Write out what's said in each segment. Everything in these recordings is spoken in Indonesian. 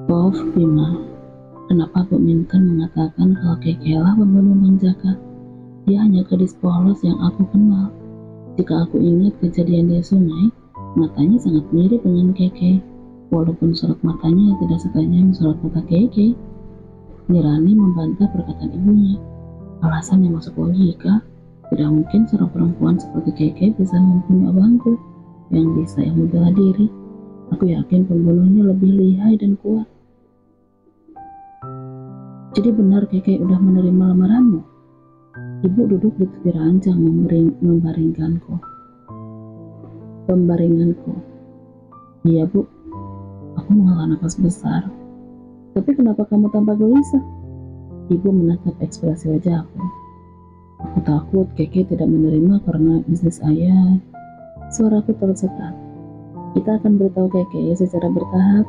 Prof. Bima, kenapa Bu Minton mengatakan kalau Kekelah pembunuh Bang Jaka? Dia hanya gadis polos yang aku kenal. Jika aku ingat kejadian di sungai, matanya sangat mirip dengan Keke, walaupun sorot matanya tidak setajam sorot mata Keke. Nirani membantah perkataan ibunya. Alasan yang masuk logika, tidak mungkin seorang perempuan seperti Keke bisa membunuh abangku yang bisa yang membela diri. Aku yakin pembunuhnya lebih lihai dan kuat. Jadi benar Keke udah menerima lamaranmu? Ibu duduk di tepi ranjang membaringanku. Iya Bu, aku menghela nafas besar. Tapi kenapa kamu tampak gelisah? Ibu menatap ekspresi wajahku. Aku takut Keke tidak menerima karena bisnis ayah. Suaraku tersekat. Kita akan beritahu Keke secara bertahap.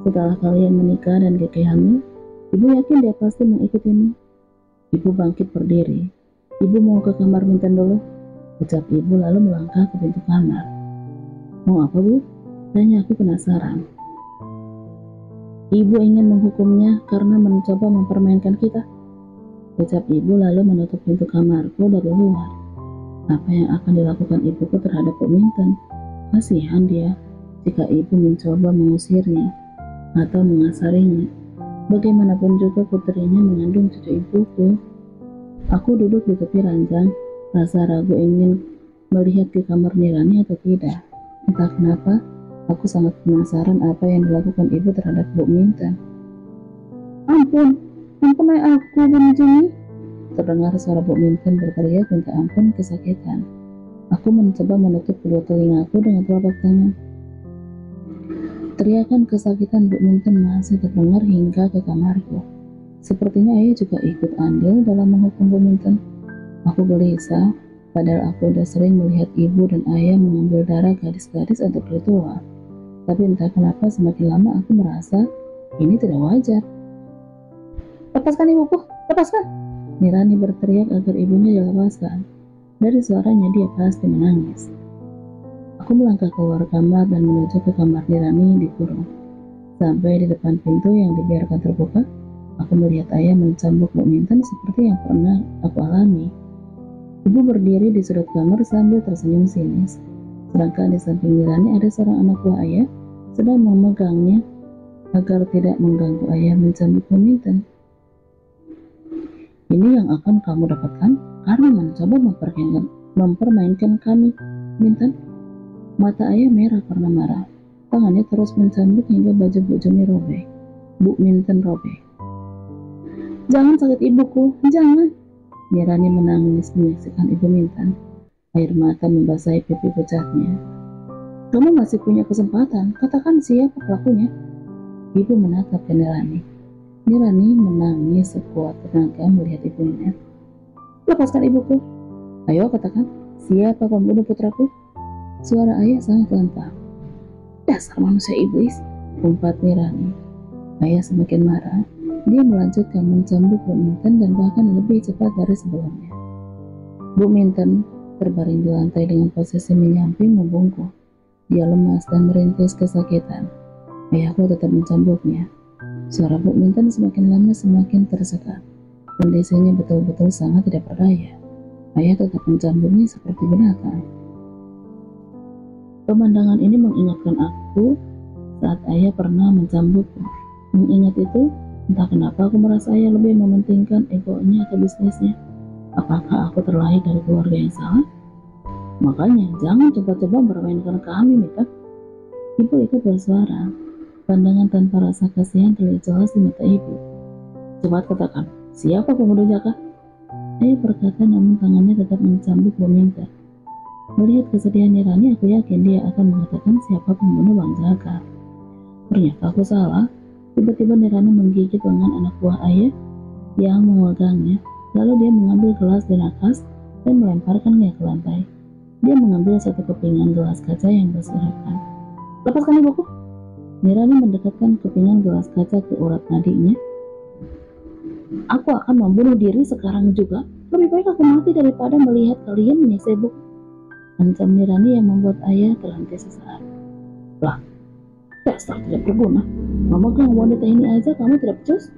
Setelah kalian menikah dan Keke hamil, Ibu yakin dia pasti mengikutimu. Ibu bangkit berdiri. Ibu mau ke kamar Minton dulu, ucap ibu lalu melangkah ke pintu kamar. Mau apa Bu? Tanya aku penasaran. Ibu ingin menghukumnya karena mencoba mempermainkan kita, ucap ibu lalu menutup pintu kamarku dari luar. Apa yang akan dilakukan ibuku terhadap Bu Minton? Kasihan dia jika ibu mencoba mengusirnya atau mengasarinya. Bagaimanapun juga putrinya mengandung cucu ibuku. Aku duduk di tepi ranjang, rasa ragu ingin melihat ke kamar Nirani atau tidak. Entah kenapa, aku sangat penasaran apa yang dilakukan ibu terhadap Bu Minton. Ampun ayah aku, Bu Juni. Terdengar suara Bu Minton berteriak minta ampun kesakitan. Aku mencoba menutup kedua telingaku dengan telapak tangan. Teriakan kesakitan Bu Minton masih terdengar hingga ke kamarku. Sepertinya ayah juga ikut andil dalam menghukum Bu Minton. Aku gelisah, padahal aku udah sering melihat ibu dan ayah mengambil darah gadis-gadis untuk ritual. Tapi entah kenapa semakin lama aku merasa ini tidak wajar. Lepaskan ibuku, lepaskan! Nirani berteriak agar ibunya dilepaskan. Dari suaranya dia pasti menangis. Aku melangkah keluar kamar dan menuju ke kamar Nirani dikurung. Sampai di depan pintu yang dibiarkan terbuka, aku melihat ayah mencambuk Bu Minton seperti yang pernah aku alami. Ibu berdiri di sudut kamar sambil tersenyum sinis. Sedangkan di samping Nirani ada seorang anak buah ayah sedang memegangnya agar tidak mengganggu ayah mencambuk Bu Minton. Ini yang akan kamu dapatkan karena mencoba mempermainkan kami, Minton. Mata ayah merah karena marah. Tangannya terus mencambuk hingga baju Bu Juni robek. Bu Minton robek. Jangan sakit ibuku, jangan. Nirani menangis menyaksikan ibu Minton. Air mata membasahi pipi pucatnya. Kamu masih punya kesempatan, katakan siapa pelakunya. Ibu menatap ke Nirani. Nirani menangis sekuat tenaga melihat ibunya. Lepaskan ibuku. Ayo katakan, siapa pembunuh putraku? Suara ayah sangat lantang. Dasar manusia iblis, umpat Nirani. Ayah semakin marah. Dia melanjutkan mencambuk Bu Minton dan bahkan lebih cepat dari sebelumnya. Bu Minton terbaring di lantai dengan posisi menyamping membungkuk. Dia lemas dan merintis kesakitan. Ayahku tetap mencambuknya. Suara Bu Minton semakin lama semakin tersekat. Kondisinya betul-betul sangat tidak berdaya. Ayah tetap mencambuknya seperti binatang. Pemandangan ini mengingatkan aku saat ayah pernah mencambukku. Mengingat itu, entah kenapa aku merasa ayah lebih mementingkan egonya atau bisnisnya. Apakah aku terlahir dari keluarga yang salah? Makanya jangan coba-coba mempermainkan kami, Mita. Ibu itu bersuara. Pandangan tanpa rasa kasihan terlihat jelas di mata ibu. Cepat katakan, siapa pembunuh Jaka? Ayah berkata namun tangannya tetap mencambuk Bu Minton. Melihat kesedihan Nirani, aku yakin dia akan mengatakan siapa pembunuh Bang Jaka. Ternyata aku salah. Tiba-tiba Nirani menggigit lengan anak buah ayah yang memegangnya. Lalu dia mengambil gelas di nakas dan melemparkannya ke lantai. Dia mengambil satu kepingan gelas kaca yang berserakan. Lepaskan ibuku. Nirani mendekatkan kepingan gelas kaca ke urat nadinya. Aku akan membunuh diri sekarang juga. Lebih baik aku mati daripada melihat kalian menyiksa ibuku. Ancam Nirani yang membuat ayah terhenti sesaat. Lah, Dasar tidak berguna. Memegang wanita ini aja kamu tidak becus.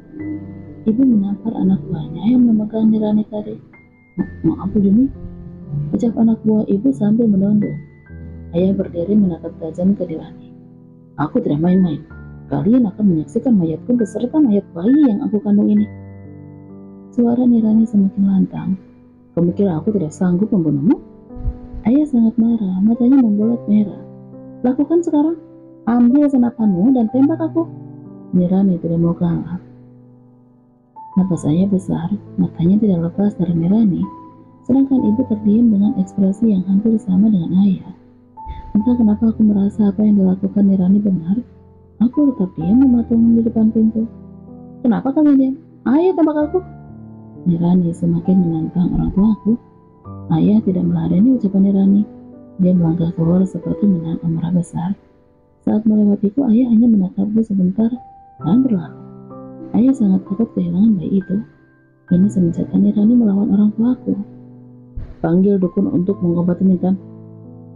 Ibu menampar anak buahnya yang memegang Nirani tadi. Maaf Bu Jumi, ucap anak buah ibu sambil menunduk. Ayah berdiri menatap tajam ke Nirani. Aku tidak main-main. Kalian akan menyaksikan mayatku beserta mayat bayi yang aku kandung ini. Suara Nirani semakin lantang. Kamu kira aku tidak sanggup membunuhmu? Ayah sangat marah, matanya membulat merah. Lakukan sekarang. Ambil senapanmu dan tembak aku. Nirani tidak mau kalah. Napas ayah besar, matanya tidak lepas dari Nirani, sedangkan ibu terdiam dengan ekspresi yang hampir sama dengan ayah. Entah kenapa aku merasa apa yang dilakukan Nirani benar. Aku tetap diam mematung di depan pintu. Kenapa kalian diam? Ayo tembak aku. Nirani semakin menantang orang tuaku. Ayah tidak meladeni ucapan Nirani. Dia melangkah keluar seperti menahan amarah besar. Saat melewatiku, ayah hanya menatapku sebentar dan berlalu. Ayah sangat takut kehilangan bayi itu. Ini semenjak Nirani melawan orang tuaku. Panggil dukun untuk mengobati Mintan.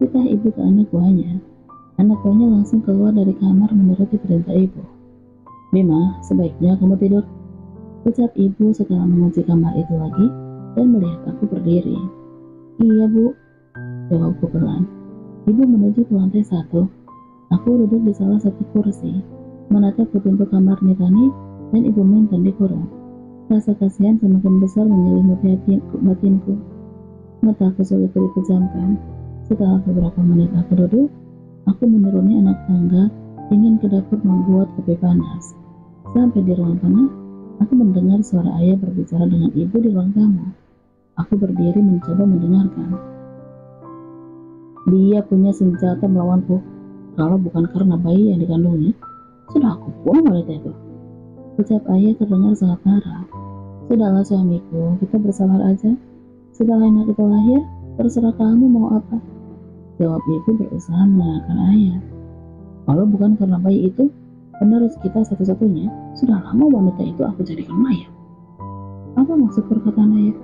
Titah ibu ke anak buahnya. Anak buahnya langsung keluar dari kamar menuruti perintah ibu. Bima, sebaiknya kamu tidur, ucap ibu setelah mengunci kamar itu lagi dan melihat aku berdiri. Iya Bu, jawabku pelan. Ibu menuju ke lantai 1. Aku duduk di salah satu kursi, menatap ke pintu kamar Nirani dan ibu Mintan dikurung. Rasa kasihan semakin besar menyelimuti batinku. Mataku sulit dipejamkan. Setelah beberapa menit aku duduk, aku menuruni anak tangga, ingin ke dapur membuat kopi panas. Sampai di ruang tengah, aku mendengar suara ayah berbicara dengan ibu di ruang tamu. Aku berdiri mencoba mendengarkan. Dia punya senjata melawanku. Kalau bukan karena bayi yang dikandungnya, sudah aku bunuh wanita itu. Ucap ayah terdengar sangat marah. Sudahlah suamiku, kita bersabar aja. Setelah anak itu lahir, terserah kamu mau apa. Jawab ibu berusaha menenangkan ayah. Kalau bukan karena bayi itu, penerus kita satu-satunya, sudah lama wanita itu aku jadikan mayat. Apa maksud perkataan ayah?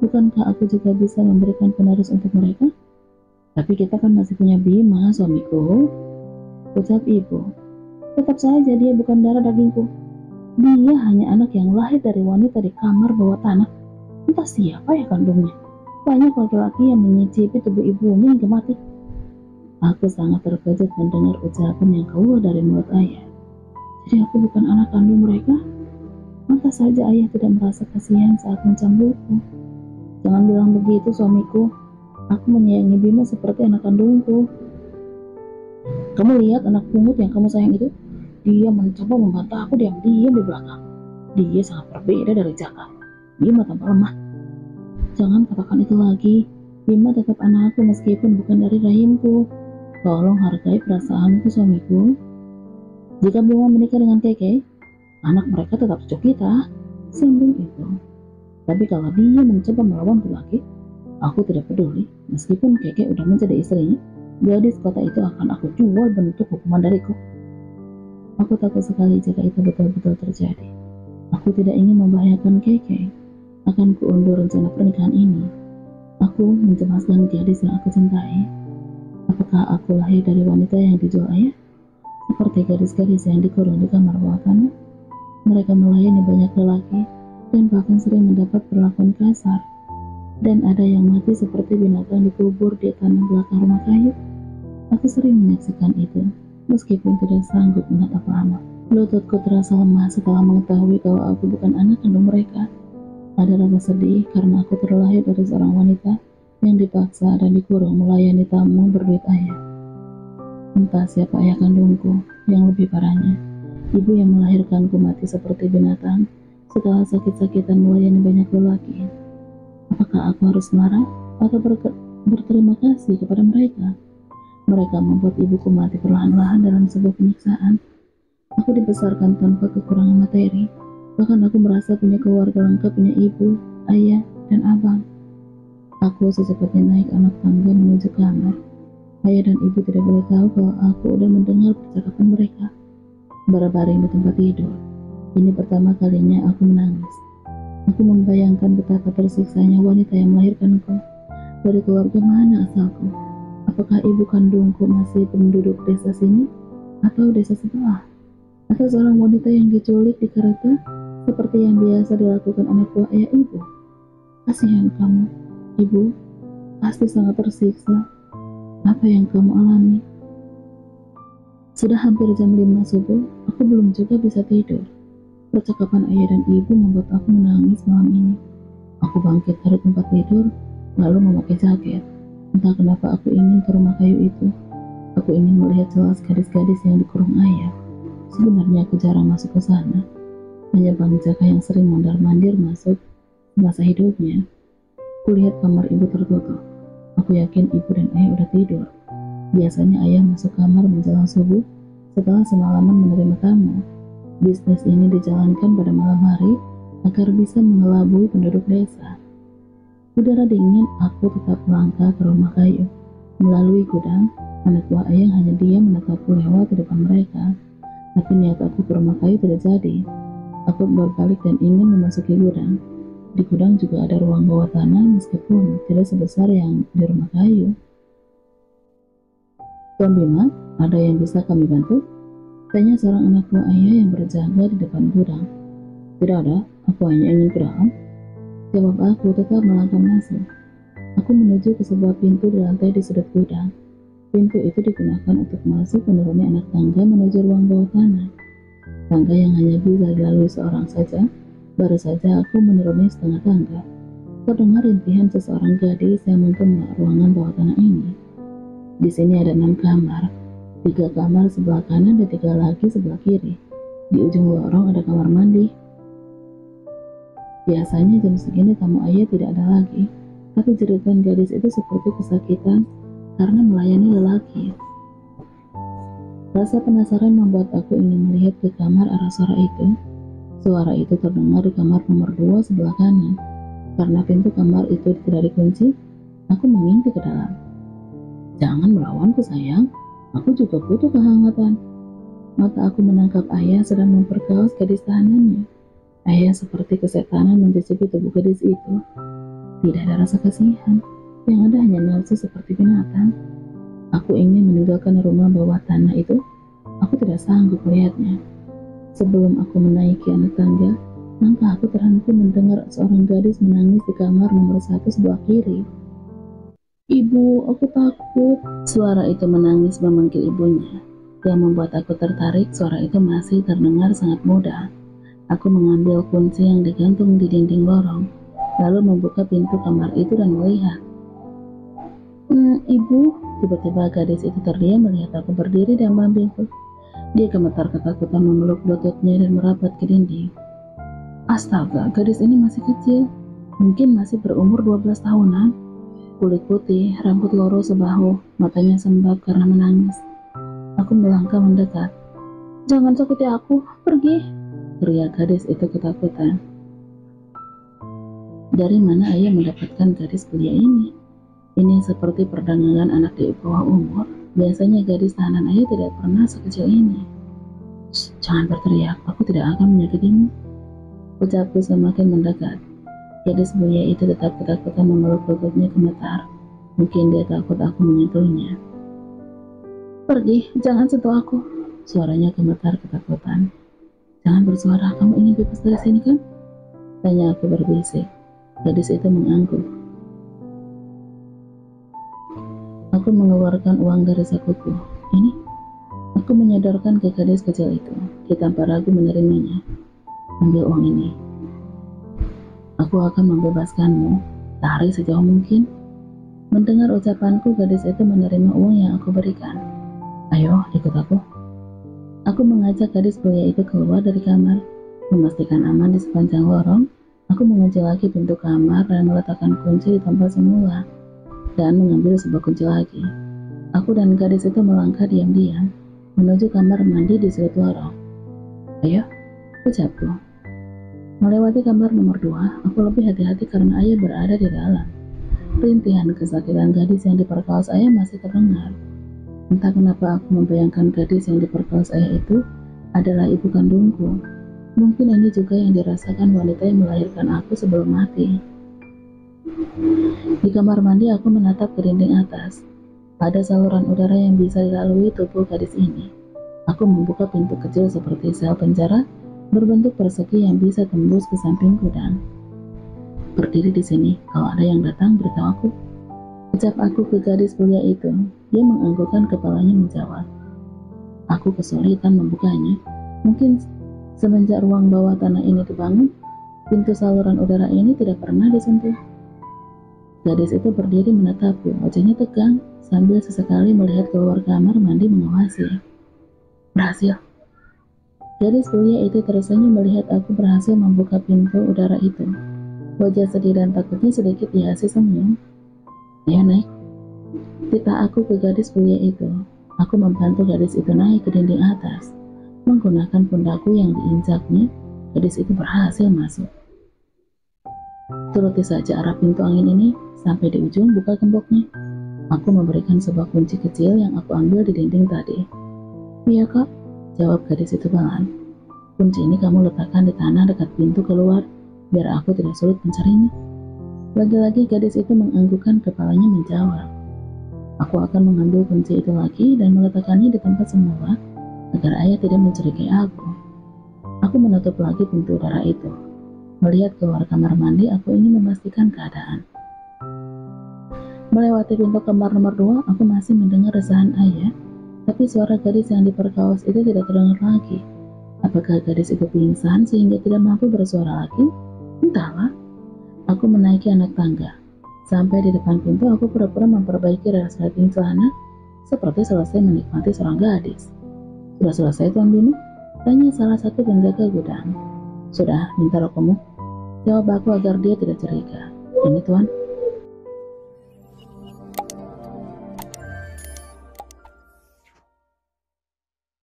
Bukankah aku juga bisa memberikan penerus untuk mereka? Tapi kita kan masih punya Bima, suamiku. Ucap ibu. Tetap saja dia bukan darah dagingku. Dia hanya anak yang lahir dari wanita di kamar bawah tanah. Entah siapa ya kandungnya. Banyak laki-laki yang menyicipi tubuh ibunya hingga mati. Aku sangat terkejut mendengar ucapan yang keluar dari mulut ayah. Jadi aku bukan anak kandung mereka? Maka saja ayah tidak merasa kasihan saat mencambukku. Jangan bilang begitu suamiku. Aku menyayangi Bima seperti anak kandungku. Kamu lihat anak pungut yang kamu sayang itu? Dia mencoba membantah aku diam-diam di belakang. Dia sangat berbeda dari Jaka. Bima tampak lemah. Jangan katakan itu lagi. Bima tetap anakku meskipun bukan dari rahimku. Tolong hargai perasaanku suamiku. Jika Bima menikah dengan Keke, anak mereka tetap cucu kita. Sambung itu. Tapi kalau dia mencoba melawanku lagi, aku tidak peduli. Meskipun Keke udah menjadi istrinya, gadis kota itu akan aku jual bentuk hukuman dariku. Aku takut sekali jika itu betul-betul terjadi. Aku tidak ingin membahayakan Keke. Akan kuundur rencana pernikahan ini. Aku mencemaskan gadis yang aku cintai. Apakah aku lahir dari wanita yang dijual ayah? Seperti gadis-gadis yang dikurung di kamar bawah tanah. Mereka melayani banyak lelaki dan bahkan sering mendapat perlakuan kasar. Dan ada yang mati seperti binatang dikubur di tanah belakang rumah kayu. Aku sering menyaksikan itu, meskipun tidak sanggup menatap lama. Lututku terasa lemah setelah mengetahui kalau aku bukan anak kandung mereka. Ada rasa sedih karena aku terlahir dari seorang wanita yang dipaksa dan dikurung melayani tamu berduit ayah. Entah siapa ayah kandungku, yang lebih parahnya, ibu yang melahirkanku mati seperti binatang setelah sakit-sakitan melayani banyak lelaki. Apakah aku harus marah atau berterima kasih kepada mereka? Mereka membuat ibuku mati perlahan-lahan dalam sebuah penyiksaan. Aku dibesarkan tanpa kekurangan materi. Bahkan aku merasa punya keluarga lengkap, punya ibu, ayah, dan abang. Aku secepatnya naik anak tangga menuju kamar. Ayah dan ibu tidak boleh tahu kalau aku udah mendengar percakapan mereka. Berbaring di tempat tidur. Ini pertama kalinya aku menangis. Aku membayangkan betapa tersiksanya wanita yang melahirkanku. Dari keluarga mana asalku? Apakah ibu kandungku masih penduduk desa sini? atau desa sebelah, atau seorang wanita yang diculik di kereta seperti yang biasa dilakukan anak buah ayah ibu. Kasihan kamu, ibu, pasti sangat tersiksa. Apa yang kamu alami? Sudah hampir jam 5 subuh, aku belum juga bisa tidur. Percakapan ayah dan ibu membuat aku menangis malam ini. Aku bangkit dari tempat tidur, lalu memakai jaket. Entah kenapa aku ingin ke rumah kayu itu. Aku ingin melihat jelas gadis-gadis yang dikurung ayah. Sebenarnya aku jarang masuk ke sana. Hanya Bang Jaka yang sering mondar-mandir masuk masa hidupnya. Kulihat kamar ibu tertutup. Aku yakin ibu dan ayah udah tidur. Biasanya ayah masuk kamar menjelang subuh setelah semalaman menerima tamu. Bisnis ini dijalankan pada malam hari agar bisa mengelabui penduduk desa. Udara dingin, aku tetap melangkah ke rumah kayu. Melalui gudang, anak buah ayah hanya diam menatapku lewat di depan mereka. Tapi niat aku ke rumah kayu tidak jadi. Aku berbalik dan ingin memasuki gudang. Di gudang juga ada ruang bawah tanah meskipun tidak sebesar yang di rumah kayu. Tuan Bima, ada yang bisa kami bantu? Tanya seorang anak buah ayah yang berjaga di depan gudang. Tidak ada, aku hanya ingin ke dalam. Jawab aku tetap melangkah masuk. Aku menuju ke sebuah pintu di lantai di sudut gudang. Pintu itu digunakan untuk masuk menuruni anak tangga menuju ruang bawah tanah. Tangga yang hanya bisa dilalui seorang saja. Baru saja aku menuruni setengah tangga. Terdengar rintihan seseorang gadis yang menggema ruangan bawah tanah ini. Di sini ada 6 kamar. 3 kamar sebelah kanan dan 3 lagi sebelah kiri. Di ujung lorong ada kamar mandi. Biasanya jam segini tamu ayah tidak ada lagi. Tapi jeritan gadis itu seperti kesakitan karena melayani lelaki. Rasa penasaran membuat aku ingin melihat ke kamar arah suara itu. Suara itu terdengar di kamar nomor 2 sebelah kanan. Karena pintu kamar itu tidak dikunci, aku mengintip ke dalam. Jangan melawanku sayang, aku juga butuh kehangatan. Mata aku menangkap ayah sedang memperkaos gadis tahanannya. Ayah seperti kesetanan mencicipi tubuh gadis itu. Tidak ada rasa kasihan, yang ada hanya nafsu seperti binatang. Aku ingin meninggalkan rumah bawah tanah itu. Aku tidak sanggup melihatnya. Sebelum aku menaiki anak tangga, langkah aku terhenti mendengar seorang gadis menangis di kamar nomor 1 sebelah kiri. Ibu, aku takut. Suara itu menangis memanggil ibunya. Yang membuat aku tertarik, suara itu masih terdengar sangat mudah. Aku mengambil kunci yang digantung di dinding lorong, lalu membuka pintu kamar itu dan melihat. Ibu, tiba-tiba gadis itu terdiam melihat aku berdiri di ambang pintu. Dia gemetar ketakutan memeluk lututnya dan merapat ke dinding. Astaga, gadis ini masih kecil. Mungkin masih berumur 12 tahunan. Kulit putih, rambut lurus sebahu, matanya sembab karena menangis. Aku melangkah mendekat. Jangan sakiti aku, pergi, teriak gadis itu ketakutan. Dari mana ayah mendapatkan gadis belia ini? Ini seperti perdagangan anak di bawah umur. Biasanya gadis tahanan ayah tidak pernah sekecil ini. Jangan berteriak, aku tidak akan menyakitimu. Ucapku semakin mendekat. Gadis belia itu tetap ketakutan memeluk lututnya gemetar. Mungkin dia takut aku menyentuhnya. Pergi, jangan sentuh aku. Suaranya gemetar ketakutan. Jangan bersuara, kamu ingin bebas dari sini kan? Tanya aku berbisik. Gadis itu mengangguk. Aku mengeluarkan uang dari sakuku. Ini, aku menyodorkan ke gadis kecil itu. Dia tanpa ragu menerimanya. Ambil uang ini. Aku akan membebaskanmu. Lari sejauh mungkin. Mendengar ucapanku, gadis itu menerima uang yang aku berikan. Ayo, ikut aku. Aku mengajak gadis belia itu keluar dari kamar. Memastikan aman di sepanjang lorong, aku mengunci lagi pintu kamar dan meletakkan kunci di tempat semula. Dan mengambil sebuah kunci lagi. Aku dan gadis itu melangkah diam-diam menuju kamar mandi di sudut lorong. Ayo, ucapku. Melewati kamar nomor 2, aku lebih hati-hati karena ayah berada di dalam. Rintihan kesakitan gadis yang diperkaos ayah masih terdengar. Entah kenapa aku membayangkan gadis yang diperkaos ayah itu adalah ibu kandungku. Mungkin ini juga yang dirasakan wanita yang melahirkan aku sebelum mati. Di kamar mandi aku menatap ke dinding atas. Ada saluran udara yang bisa dilalui tubuh gadis ini. Aku membuka pintu kecil seperti sel penjara berbentuk persegi yang bisa tembus ke samping gudang. Berdiri di sini, kalau ada yang datang beritahu aku. Ucap aku ke gadis belia itu. Dia menganggukkan kepalanya menjawab. Aku kesulitan membukanya. Mungkin semenjak ruang bawah tanah ini dibangun, pintu saluran udara ini tidak pernah disentuh. Gadis itu berdiri menatapku, wajahnya tegang, sambil sesekali melihat keluar kamar mandi mengawasi. Berhasil. Gadis belia itu tersenyum melihat aku berhasil membuka pintu udara itu. Wajah sedih dan takutnya sedikit dihiasi senyum. Ayo naik. Titah aku ke gadis belia itu. Aku membantu gadis itu naik ke dinding atas. Menggunakan pundakku yang diinjaknya, gadis itu berhasil masuk. Turuti saja arah pintu angin ini, sampai di ujung buka gemboknya. Aku memberikan sebuah kunci kecil yang aku ambil di dinding tadi. Iya kak, jawab gadis itu pelan. Kunci ini kamu letakkan di tanah dekat pintu keluar, biar aku tidak sulit mencarinya. Lagi-lagi gadis itu menganggukkan kepalanya menjawab. Aku akan mengambil kunci itu lagi dan meletakkannya di tempat semula, agar ayah tidak mencurigai aku. Aku menutup lagi pintu udara itu. Melihat keluar kamar mandi, aku ingin memastikan keadaan. Melewati pintu kamar nomor 2, aku masih mendengar resahan ayah, tapi suara gadis yang diperkaos itu tidak terdengar lagi. Apakah gadis itu pingsan sehingga tidak mampu bersuara lagi? Entahlah. Aku menaiki anak tangga. Sampai di depan pintu, aku pura-pura memperbaiki resleting celana, seperti selesai menikmati seorang gadis. Sudah selesai, Tuan Bimo? Tanya salah satu penjaga gudang. Sudah, minta rokokmu. Jawab aku agar dia tidak curiga. Ini, Tuan.